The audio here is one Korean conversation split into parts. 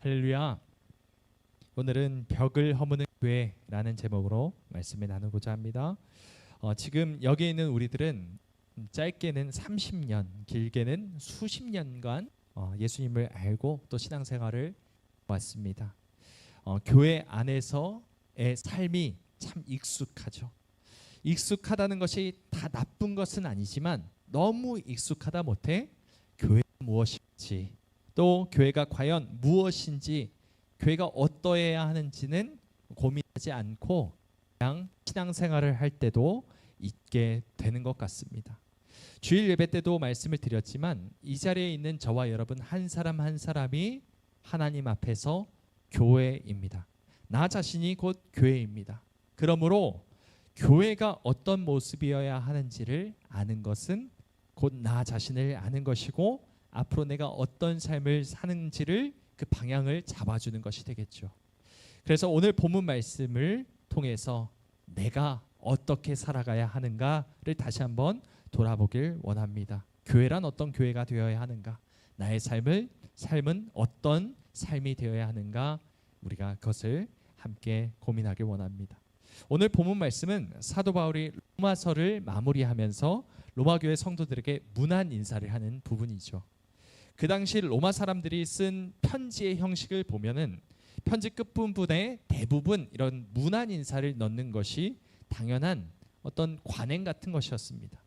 할렐루야. 오늘은 벽을 허무는 교회라는 제목으로 말씀을 나누고자 합니다. 지금 여기 있는 우리들은 짧게는 30년, 길게는 수십 년간 예수님을 알고 또 신앙생활을 왔습니다. 교회 안에서의 삶이 참 익숙하죠. 익숙하다는 것이 다 나쁜 것은 아니지만 너무 익숙하다 못해 교회가 무엇인지, 또 교회가 과연 무엇인지, 교회가 어떠해야 하는지는 고민하지 않고 그냥 신앙생활을 할 때도 있게 되는 것 같습니다. 주일 예배 때도 말씀을 드렸지만 이 자리에 있는 저와 여러분 한 사람 한 사람이 하나님 앞에서 교회입니다. 나 자신이 곧 교회입니다. 그러므로 교회가 어떤 모습이어야 하는지를 아는 것은 곧 나 자신을 아는 것이고, 앞으로 내가 어떤 삶을 사는지를 그 방향을 잡아주는 것이 되겠죠. 그래서 오늘 본문 말씀을 통해서 내가 어떻게 살아가야 하는가를 다시 한번 돌아보길 원합니다. 교회란 어떤 교회가 되어야 하는가? 나의 삶은 어떤 삶이 되어야 하는가? 우리가 그것을 함께 고민하길 원합니다. 오늘 본문 말씀은 사도 바울이 로마서를 마무리하면서 로마 교회 성도들에게 문안 인사를 하는 부분이죠. 그 당시 로마 사람들이 쓴 편지의 형식을 보면은 편지 끝부분에 대부분 이런 문안 인사를 넣는 것이 당연한 어떤 관행 같은 것이었습니다.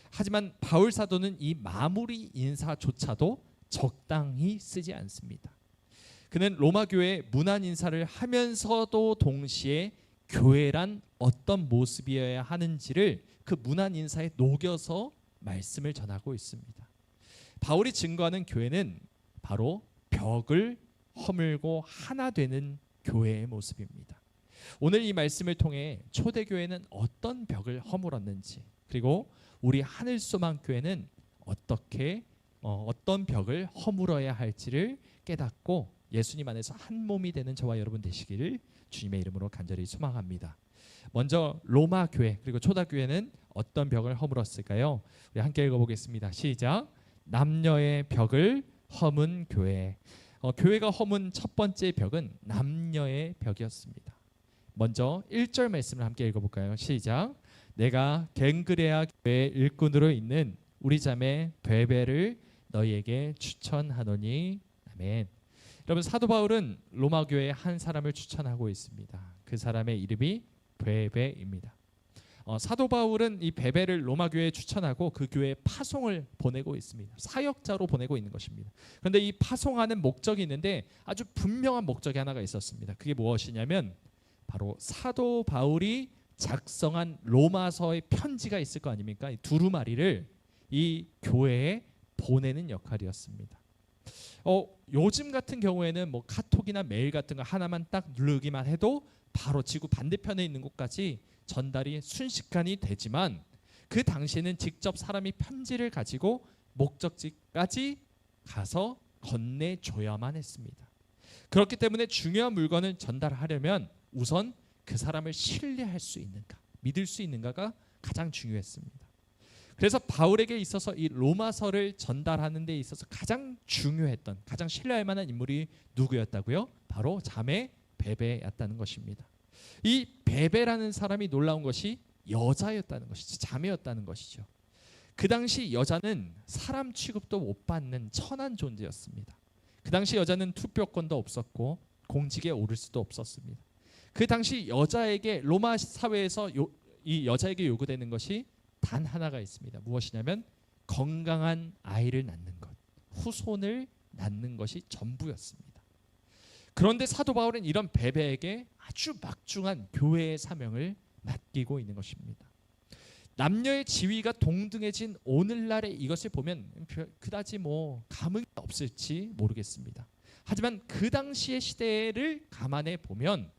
하지만 바울 사도는 이 마무리 인사조차도 적당히 쓰지 않습니다. 그는 로마 교회에 문안 인사를 하면서도 동시에 교회란 어떤 모습이어야 하는지를 그 문안 인사에 녹여서 말씀을 전하고 있습니다. 바울이 증거하는 교회는 바로 벽을 허물고 하나 되는 교회의 모습입니다. 오늘 이 말씀을 통해 초대교회는 어떤 벽을 허물었는지, 그리고 우리 하늘소망교회는 어떤 벽을 허물어야 할지를 깨닫고 예수님 안에서 한 몸이 되는 저와 여러분 되시기를 주님의 이름으로 간절히 소망합니다. 먼저 로마 교회 그리고 초대교회는 어떤 벽을 허물었을까요? 우리 함께 읽어보겠습니다. 시작. 남녀의 벽을 허문 교회. 교회가 허문 첫 번째 벽은 남녀의 벽이었습니다. 먼저 1절 말씀을 함께 읽어볼까요? 시작. 내가 갱그레아 교회 일꾼으로 있는 우리 자매 베베를 너희에게 추천하노니. 아멘. 여러분, 사도 바울은 로마 교회의 한 사람을 추천하고 있습니다. 그 사람의 이름이 베베입니다. 사도 바울은 이 베베를 로마 교회에 추천하고 그 교회에 파송을 보내고 있습니다. 사역자로 보내고 있는 것입니다. 그런데 이 파송하는 목적이 있는데 아주 분명한 목적이 하나가 있었습니다. 그게 무엇이냐면 바로 사도 바울이 작성한 로마서의 편지가 있을 거 아닙니까? 이 두루마리를 이 교회에 보내는 역할이었습니다. 요즘 같은 경우에는 뭐 카톡이나 메일 같은 거 하나만 딱 누르기만 해도 바로 지구 반대편에 있는 곳까지 전달이 순식간이 되지만, 그 당시에는 직접 사람이 편지를 가지고 목적지까지 가서 건네줘야만 했습니다. 그렇기 때문에 중요한 물건을 전달하려면 우선 그 사람을 신뢰할 수 있는가, 믿을 수 있는가가 가장 중요했습니다. 그래서 바울에게 있어서 이 로마서를 전달하는 데 있어서 가장 중요했던, 가장 신뢰할 만한 인물이 누구였다고요? 바로 자매 베베였다는 것입니다. 이 베베라는 사람이 놀라운 것이 여자였다는 것이죠. 자매였다는 것이죠. 그 당시 여자는 사람 취급도 못 받는 천한 존재였습니다. 그 당시 여자는 투표권도 없었고 공직에 오를 수도 없었습니다. 그 당시 여자에게, 로마 사회에서 이 여자에게 요구되는 것이 단 하나가 있습니다. 무엇이냐면 건강한 아이를 낳는 것, 후손을 낳는 것이 전부였습니다. 그런데 사도 바울은 이런 베베에게 아주 막중한 교회의 사명을 맡기고 있는 것입니다. 남녀의 지위가 동등해진 오늘날의 이것을 보면 그다지 뭐 감흥이 없을지 모르겠습니다. 하지만 그 당시의 시대를 감안해 보면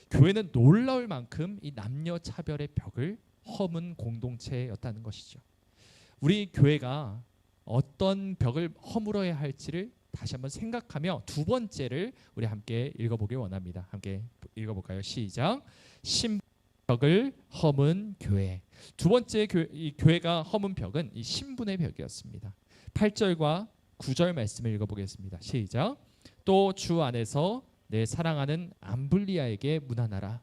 교회는 놀라울 만큼 이 남녀 차별의 벽을 허문 공동체였다는 것이죠. 우리 교회가 어떤 벽을 허물어야 할지를 다시 한번 생각하며 두 번째를 우리 함께 읽어보길 원합니다. 함께 읽어볼까요? 시작. 신벽을 허문 교회. 두 번째 이 교회가 허문 벽은 이 신분의 벽이었습니다. 8절과 9절 말씀을 읽어보겠습니다. 시작. 또 주 안에서 내 사랑하는 암블리아에게 문안하라.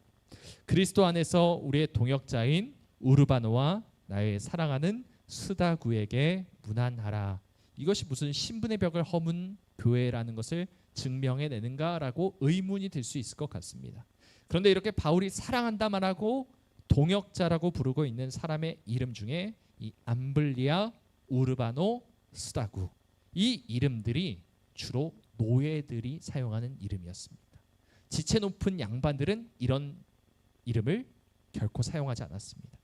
그리스도 안에서 우리의 동역자인 우르바노와 나의 사랑하는 스다구에게 문안하라. 이것이 무슨 신분의 벽을 허문 교회라는 것을 증명해내는가라고 의문이 들 수 있을 것 같습니다. 그런데 이렇게 바울이 사랑한다 말하고 동역자라고 부르고 있는 사람의 이름 중에 이 암블리아, 우르바노, 스다구, 이 이름들이 주로 노예들이 사용하는 이름이었습니다. 지체 높은 양반들은 이런 이름을 결코 사용하지 않았습니다.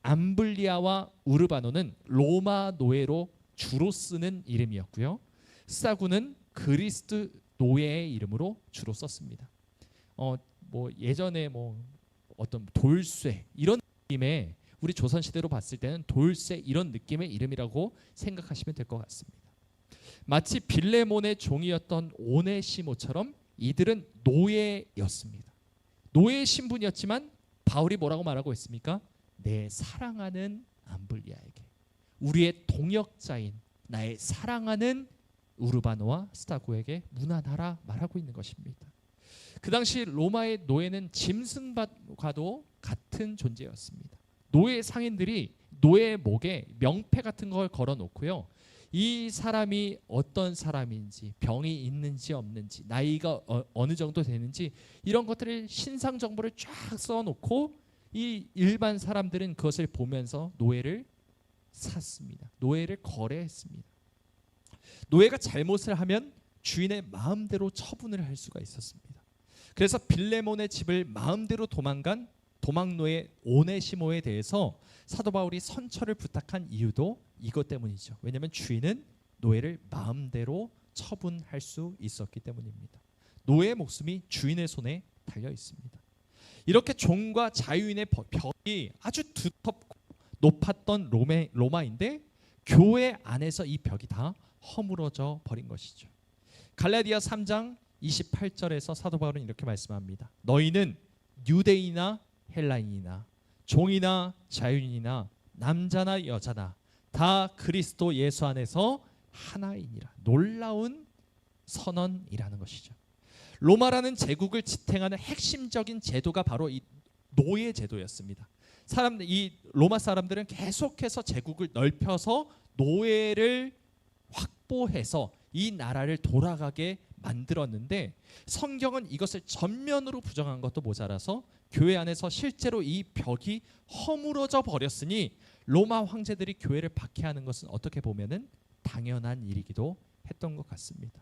암블리아와 우르바노는 로마 노예로 주로 쓰는 이름이었고요. 스다구는 그리스도 노예의 이름으로 주로 썼습니다. 예전에 어떤 돌쇠 이런 느낌의, 우리 조선 시대로 봤을 때는 돌쇠 이런 느낌의 이름이라고 생각하시면 될 것 같습니다. 마치 빌레몬의 종이었던 오네시모처럼 이들은 노예였습니다. 노예 신분이었지만 바울이 뭐라고 말하고 있습니까? 내 사랑하는 암블리아에게, 우리의 동역자인 나의 사랑하는 우르바노와 스다구에게 문안하라 말하고 있는 것입니다. 그 당시 로마의 노예는 짐승과도 같은 존재였습니다. 노예 상인들이 노예의 목에 명패 같은 걸 걸어놓고요, 이 사람이 어떤 사람인지, 병이 있는지 없는지, 나이가 어느 정도 되는지 이런 것들을 신상 정보를 쫙 써놓고 이 일반 사람들은 그것을 보면서 노예를 샀습니다. 노예를 거래했습니다. 노예가 잘못을 하면 주인의 마음대로 처분을 할 수가 있었습니다. 그래서 빌레몬의 집을 마음대로 도망간 도망노예 오네시모에 대해서 사도 바울이 선처를 부탁한 이유도 이것 때문이죠. 왜냐하면 주인은 노예를 마음대로 처분할 수 있었기 때문입니다. 노예의 목숨이 주인의 손에 달려 있습니다. 이렇게 종과 자유인의 벽이 아주 두텁고 높았던 로마인데 교회 안에서 이 벽이 다 허물어져 버린 것이죠. 갈라디아 3장 28절에서 사도 바울은 이렇게 말씀합니다. 너희는 유대인이나 헬라인이나 종이나 자유인이나 남자나 여자나 다 그리스도 예수 안에서 하나이니라. 놀라운 선언이라는 것이죠. 로마라는 제국을 지탱하는 핵심적인 제도가 바로 이 노예 제도였습니다. 이 로마 사람들은 계속해서 제국을 넓혀서 노예를 확보해서 이 나라를 돌아가게 만들었는데, 성경은 이것을 전면으로 부정한 것도 모자라서 교회 안에서 실제로 이 벽이 허물어져 버렸으니 로마 황제들이 교회를 박해하는 것은 어떻게 보면은 당연한 일이기도 했던 것 같습니다.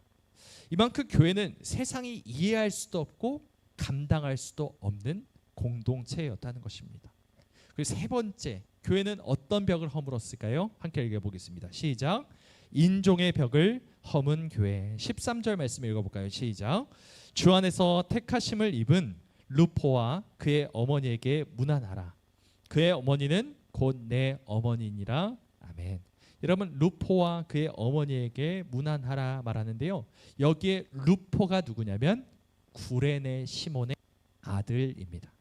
이만큼 교회는 세상이 이해할 수도 없고 감당할 수도 없는 공동체였다는 것입니다. 그리고 세 번째, 교회는 어떤 벽을 허물었을까요? 함께 읽어보겠습니다. 시작. 인종의 벽을 허문 교회. 13절 말씀 읽어볼까요? 시작. 주 안에서 택하심을 입은 루포와 그의 어머니에게 문안하라. 그의 어머니는 곧 내 어머니니라. 아멘. 여러분, 루포와 그의 어머니에게 문안하라 말하는데요, 여기에 루포가 누구냐면 구레네 시몬의 아들입니다.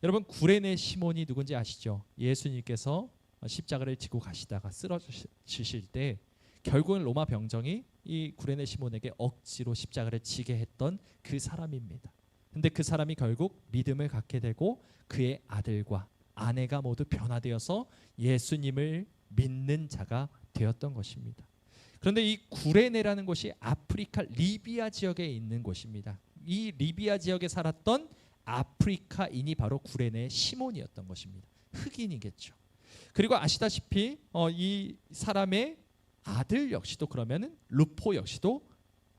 여러분, 구레네 시몬이 누군지 아시죠? 예수님께서 십자가를 지고 가시다가 쓰러지실 때 결국은 로마 병정이 이 구레네 시몬에게 억지로 십자가를 지게 했던 그 사람입니다. 근데 그 사람이 결국 믿음을 갖게 되고 그의 아들과 아내가 모두 변화되어서 예수님을 믿는 자가 되었던 것입니다. 그런데 이 구레네라는 곳이 아프리카 리비아 지역에 있는 곳입니다. 이 리비아 지역에 살았던 아프리카인이 바로 구레네 시몬이었던 것입니다. 흑인이겠죠. 그리고 아시다시피 이 사람의 아들 역시도 그러면은 루포 역시도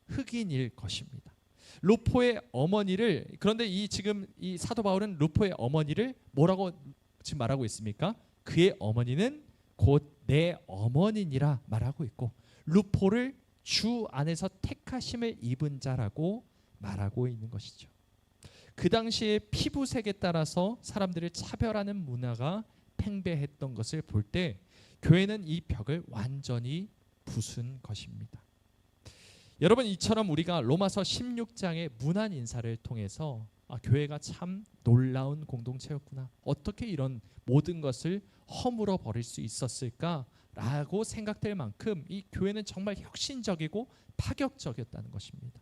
흑인일 것입니다. 루포의 어머니를, 그런데 지금 이 사도 바울은 루포의 어머니를 뭐라고 지금 말하고 있습니까? 그의 어머니는 곧 내 어머니니라 말하고 있고, 루포를 주 안에서 택하심을 입은 자라고 말하고 있는 것이죠. 그 당시에 피부색에 따라서 사람들을 차별하는 문화가 팽배했던 것을 볼 때 교회는 이 벽을 완전히 부순 것입니다. 여러분, 이처럼 우리가 로마서 16장의 문안 인사를 통해서 교회가 참 놀라운 공동체였구나, 어떻게 이런 모든 것을 허물어 버릴 수 있었을까라고 생각될 만큼 이 교회는 정말 혁신적이고 파격적이었다는 것입니다.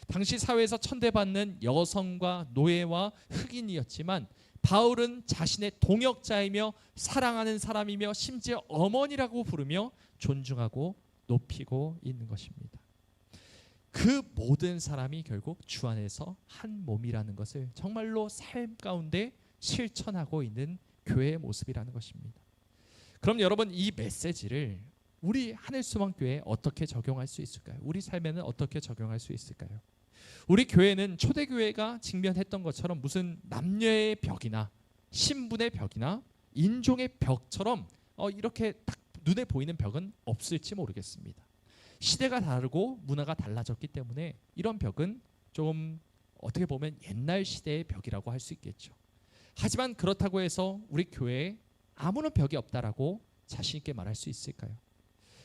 당시 사회에서 천대받는 여성과 노예와 흑인이었지만 바울은 자신의 동역자이며 사랑하는 사람이며 심지어 어머니라고 부르며 존중하고 높이고 있는 것입니다. 그 모든 사람이 결국 주 안에서 한 몸이라는 것을 정말로 삶 가운데 실천하고 있는 교회의 모습이라는 것입니다. 그럼 여러분, 이 메시지를 우리 하늘소망교회에 어떻게 적용할 수 있을까요? 우리 삶에는 어떻게 적용할 수 있을까요? 우리 교회는 초대교회가 직면했던 것처럼 무슨 남녀의 벽이나 신분의 벽이나 인종의 벽처럼 이렇게 딱 눈에 보이는 벽은 없을지 모르겠습니다. 시대가 다르고 문화가 달라졌기 때문에 이런 벽은 좀 어떻게 보면 옛날 시대의 벽이라고 할 수 있겠죠. 하지만 그렇다고 해서 우리 교회에 아무런 벽이 없다라고 자신 있게 말할 수 있을까요?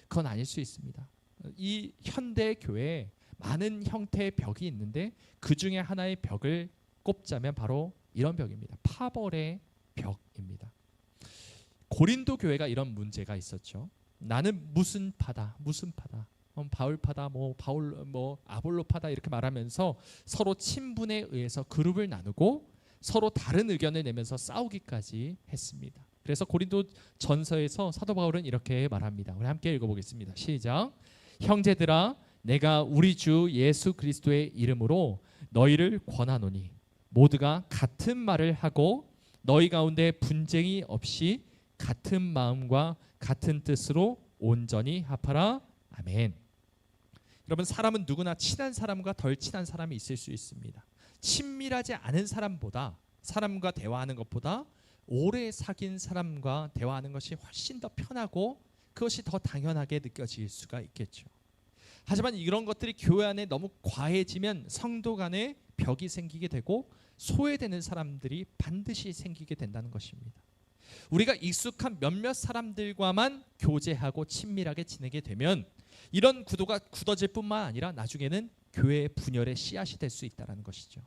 그건 아닐 수 있습니다. 이 현대 교회에 많은 형태의 벽이 있는데 그 중에 하나의 벽을 꼽자면 바로 이런 벽입니다. 파벌의 벽입니다. 고린도 교회가 이런 문제가 있었죠. 나는 무슨 파다, 무슨 파다, 바울파다, 아볼로파다 이렇게 말하면서 서로 친분에 의해서 그룹을 나누고 서로 다른 의견을 내면서 싸우기까지 했습니다. 그래서 고린도 전서에서 사도 바울은 이렇게 말합니다. 우리 함께 읽어보겠습니다. 시작. 형제들아, 내가 우리 주 예수 그리스도의 이름으로 너희를 권하노니 모두가 같은 말을 하고 너희 가운데 분쟁이 없이 같은 마음과 같은 뜻으로 온전히 합하라. 아멘. 여러분, 사람은 누구나 친한 사람과 덜 친한 사람이 있을 수 있습니다. 친밀하지 않은 사람과 대화하는 것보다 오래 사귄 사람과 대화하는 것이 훨씬 더 편하고 그것이 더 당연하게 느껴질 수가 있겠죠. 하지만 이런 것들이 교회 안에 너무 과해지면 성도 간에 벽이 생기게 되고 소외되는 사람들이 반드시 생기게 된다는 것입니다. 우리가 익숙한 몇몇 사람들과만 교제하고 친밀하게 지내게 되면 이런 구도가 굳어질 뿐만 아니라 나중에는 교회의 분열의 씨앗이 될 수 있다는 것이죠.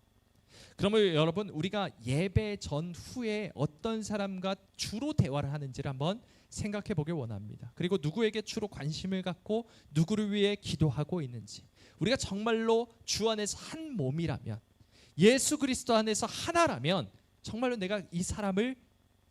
그러면 여러분, 우리가 예배 전후에 어떤 사람과 주로 대화를 하는지를 한번 생각해 보길 원합니다. 그리고 누구에게 주로 관심을 갖고 누구를 위해 기도하고 있는지, 우리가 정말로 주 안에서 한 몸이라면, 예수 그리스도 안에서 하나라면 정말로 내가 이 사람을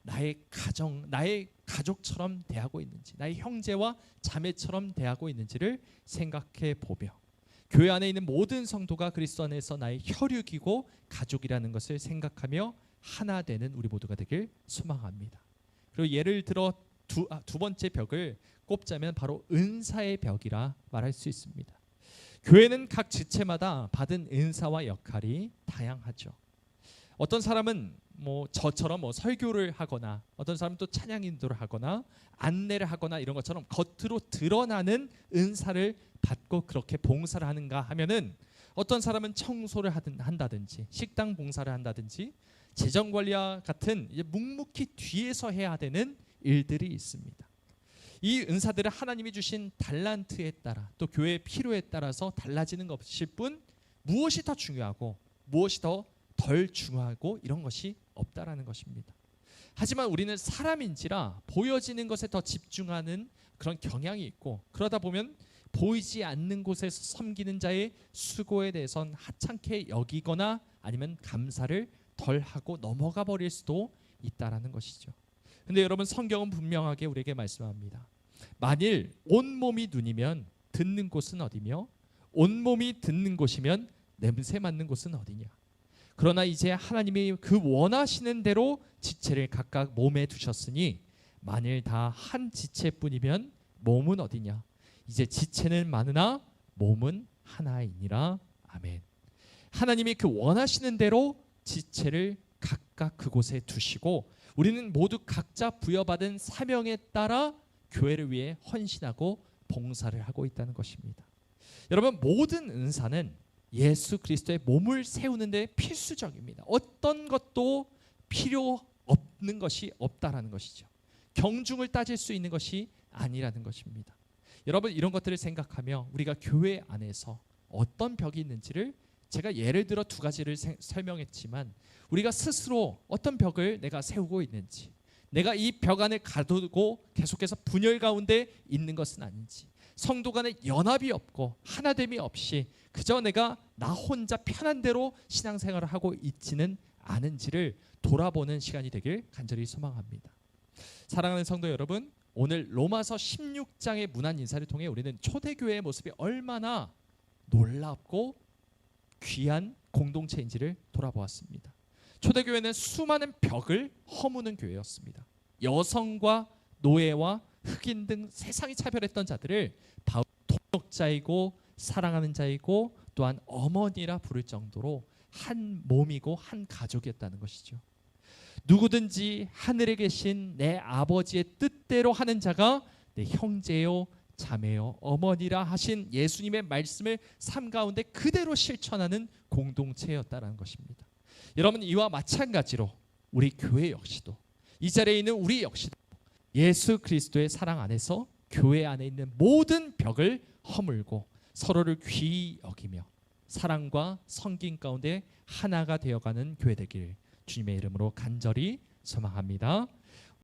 나의 가족처럼 대하고 있는지, 나의 형제와 자매처럼 대하고 있는지를 생각해 보며 교회 안에 있는 모든 성도가 그리스도 안에서 나의 혈육이고 가족이라는 것을 생각하며 하나 되는 우리 모두가 되길 소망합니다. 그리고 예를 들어 두 번째 벽을 꼽자면 바로 은사의 벽이라 말할 수 있습니다. 교회는 각 지체마다 받은 은사와 역할이 다양하죠. 어떤 사람은 저처럼 설교를 하거나, 어떤 사람은 또 찬양 인도를 하거나 안내를 하거나 이런 것처럼 겉으로 드러나는 은사를 받고 그렇게 봉사를 하는가 하면은, 어떤 사람은 청소를 한다든지 식당 봉사를 한다든지 재정관리와 같은 묵묵히 뒤에서 해야 되는 일들이 있습니다. 이 은사들은 하나님이 주신 달란트에 따라 또 교회의 필요에 따라서 달라지는 것일 뿐 무엇이 더 중요하고 무엇이 더 덜 중요하고 이런 것이 없다라는 것입니다. 하지만 우리는 사람인지라 보여지는 것에 더 집중하는 그런 경향이 있고, 그러다 보면 보이지 않는 곳에서 섬기는 자의 수고에 대해선 하찮게 여기거나 아니면 감사를 덜 하고 넘어가 버릴 수도 있다라는 것이죠. 근데 여러분, 성경은 분명하게 우리에게 말씀합니다. 만일 온몸이 눈이면 듣는 곳은 어디며 온몸이 듣는 곳이면 냄새 맡는 곳은 어디냐. 그러나 이제 하나님이 그 원하시는 대로 지체를 각각 몸에 두셨으니 만일 다 한 지체뿐이면 몸은 어디냐. 이제 지체는 많으나 몸은 하나이니라. 아멘. 하나님이 그 원하시는 대로 지체를 각각 그곳에 두시고 우리는 모두 각자 부여받은 사명에 따라 교회를 위해 헌신하고 봉사를 하고 있다는 것입니다. 여러분, 모든 은사는 예수 그리스도의 몸을 세우는 데 필수적입니다. 어떤 것도 필요 없는 것이 없다라는 것이죠. 경중을 따질 수 있는 것이 아니라는 것입니다. 여러분, 이런 것들을 생각하며 우리가 교회 안에서 어떤 벽이 있는지를 제가 예를 들어 두 가지를 설명했지만, 우리가 스스로 어떤 벽을 내가 세우고 있는지, 내가 이 벽 안에 가두고 계속해서 분열 가운데 있는 것은 아닌지, 성도 간의 연합이 없고 하나됨이 없이 그저 내가 나 혼자 편한 대로 신앙생활을 하고 있지는 않은지를 돌아보는 시간이 되길 간절히 소망합니다. 사랑하는 성도 여러분, 오늘 로마서 16장의 문안 인사를 통해 우리는 초대교회의 모습이 얼마나 놀랍고 귀한 공동체인지를 돌아보았습니다. 초대교회는 수많은 벽을 허무는 교회였습니다. 여성과 노예와 흑인 등 세상이 차별했던 자들을 바울 동역자이고 사랑하는 자이고 또한 어머니라 부를 정도로 한 몸이고 한 가족이었다는 것이죠. 누구든지 하늘에 계신 내 아버지의 뜻대로 하는 자가 내 형제요 자매요 어머니라 하신 예수님의 말씀을 삶 가운데 그대로 실천하는 공동체였다는 것입니다. 여러분, 이와 마찬가지로 우리 교회 역시도, 이 자리에 있는 우리 역시도 예수 그리스도의 사랑 안에서 교회 안에 있는 모든 벽을 허물고 서로를 귀히 여기며 사랑과 성김 가운데 하나가 되어가는 교회 되길 주님의 이름으로 간절히 소망합니다.